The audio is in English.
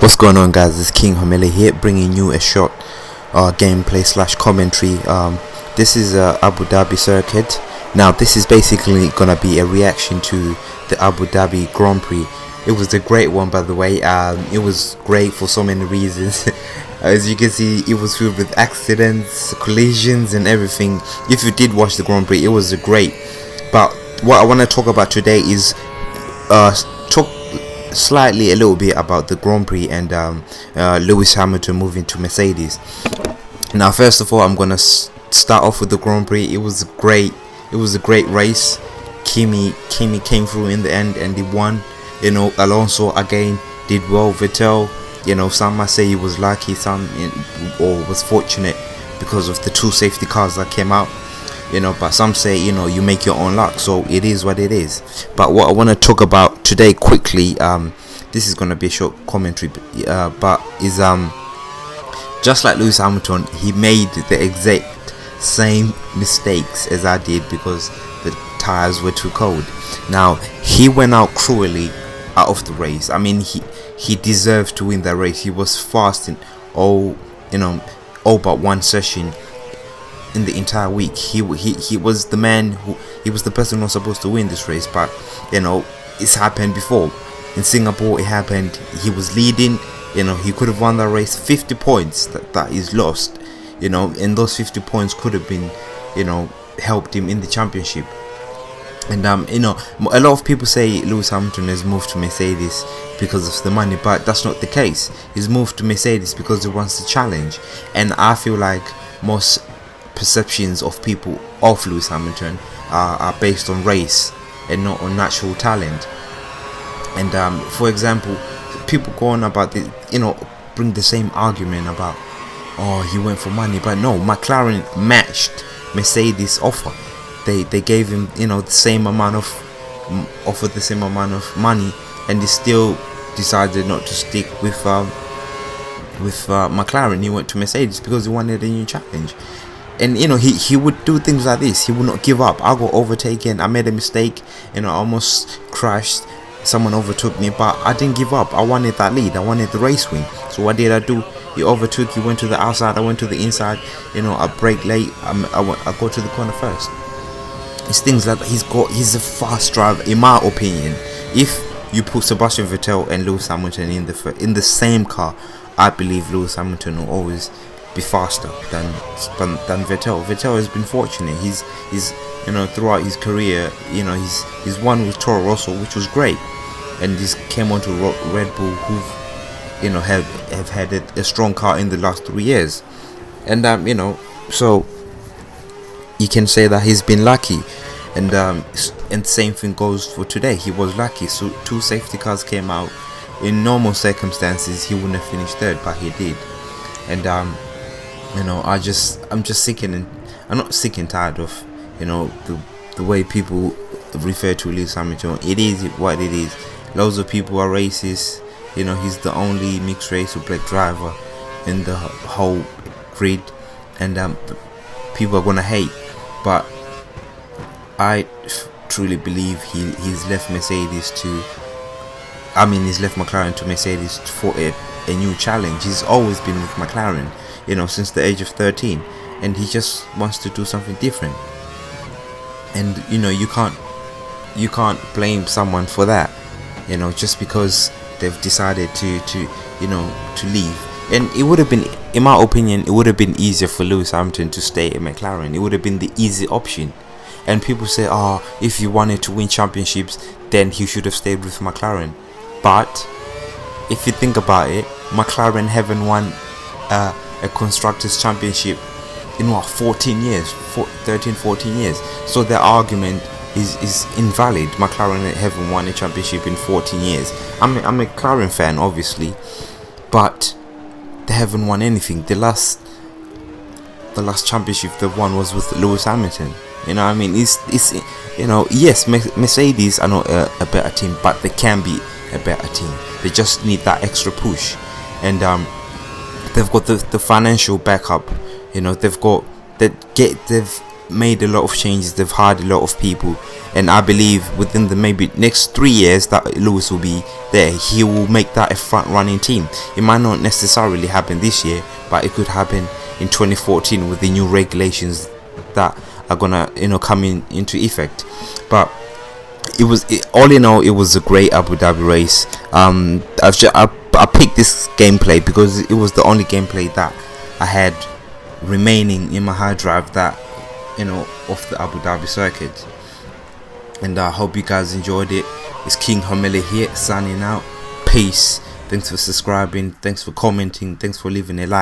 What's going on, guys? It's King Homele here, bringing you a short gameplay slash commentary. This is Abu Dhabi circuit. Now this is basically gonna be a reaction to the Abu Dhabi Grand Prix. It was a great one, by the way. It was great for so many reasons. As you can see, it was filled with accidents, collisions and everything. If you did watch the Grand Prix, it was great. But what I want to talk about today is talk slightly a little bit about the Grand Prix and Lewis Hamilton moving to Mercedes. Now, first of all, I'm gonna start off with the Grand Prix. It was great. It was a great race. Kimi came through in the end and he won. You know, Alonso again did well. Vettel, you know, some might say he was lucky, some or was fortunate because of the two safety cars that came out. You know, but some say, you know, you make your own luck, so it is what it is. But what I want to talk about today quickly, this is going to be a short commentary, but is just like Lewis Hamilton, he made the exact same mistakes as I did because the tires were too cold. Now he went out cruelly out of the race. I mean, he deserved to win that race. He was fast in all but one session in the entire week. He was the man he was the person who was supposed to win this race. But you know, it's happened before. In Singapore it happened. He was leading, you know, he could have won that race. 50 points that is lost, you know, and those 50 points could have been, you know, helped him in the championship. And you know, a lot of people say Lewis Hamilton has moved to Mercedes because of the money, but that's not the case. He's moved to Mercedes because he wants the challenge. And I feel like most perceptions of people of Lewis Hamilton are based on race and not on natural talent. And for example, people go on about the, you know, bring the same argument about, oh, he went for money, but no, McLaren matched Mercedes' offer. They gave him, you know, the same amount of money, and he still decided not to stick with McLaren. He went to Mercedes because he wanted a new challenge. And you know, he would do things like this. He would not give up. I got overtaken, I made a mistake, you know, I almost crashed, someone overtook me, but I didn't give up. I wanted that lead, I wanted the race win. So what did I do? He overtook, he went to the outside, I went to the inside. You know, I brake late, I go to the corner first. It's things like that. He's a fast driver, in my opinion. If you put Sebastian Vettel and Lewis Hamilton in the same car, I believe Lewis Hamilton will always be faster than Vettel. Vettel has been fortunate. He's you know, throughout his career, you know, he's won with Toro Rosso, which was great, and he's came on to Red Bull, who, you know, have had a strong car in the last 3 years. And you know, so you can say that he's been lucky. And same thing goes for today. He was lucky. So two safety cars came out. In normal circumstances he wouldn't have finished third, but he did. And you know, I'm just sick and I'm not sick and tired of, you know, the way people refer to Lewis Hamilton. It is what it is. Loads of people are racist. You know, he's the only mixed race or black driver in the whole grid, and people are gonna hate. But I truly believe he's left Mercedes he's left McLaren to Mercedes for a new challenge. He's always been with McLaren, you know, since the age of 13, and he just wants to do something different. And you know, you can't blame someone for that, you know, just because they've decided to you know, to leave. And it would have been, in my opinion, it would have been easier for Lewis Hamilton to stay at McLaren. It would have been the easy option. And people say, oh, if he wanted to win championships, then he should have stayed with McLaren. But if you think about it, McLaren haven't won a Constructors' Championship in what, 14 years, 13, 14 years. So their argument is invalid. McLaren haven't won a championship in 14 years. I'm a McLaren fan, obviously, but they haven't won anything. The last championship they won was with Lewis Hamilton. You know what I mean? It's you know, yes, Mercedes are not a better team, but they can be a better team. They just need that extra push. And they've got the financial backup. You know, they've made a lot of changes. They've hired a lot of people, and I believe within the maybe next 3 years that Lewis will be there. He will make that a front running team. It might not necessarily happen this year, but it could happen in 2014 with the new regulations that are gonna come into effect. But all in all, it was a great Abu Dhabi race. I picked this gameplay because it was the only gameplay that I had remaining in my hard drive that off the Abu Dhabi circuit. And I hope you guys enjoyed it. It's King Homily here, signing out. Peace. Thanks for subscribing, thanks for commenting, thanks for leaving a like.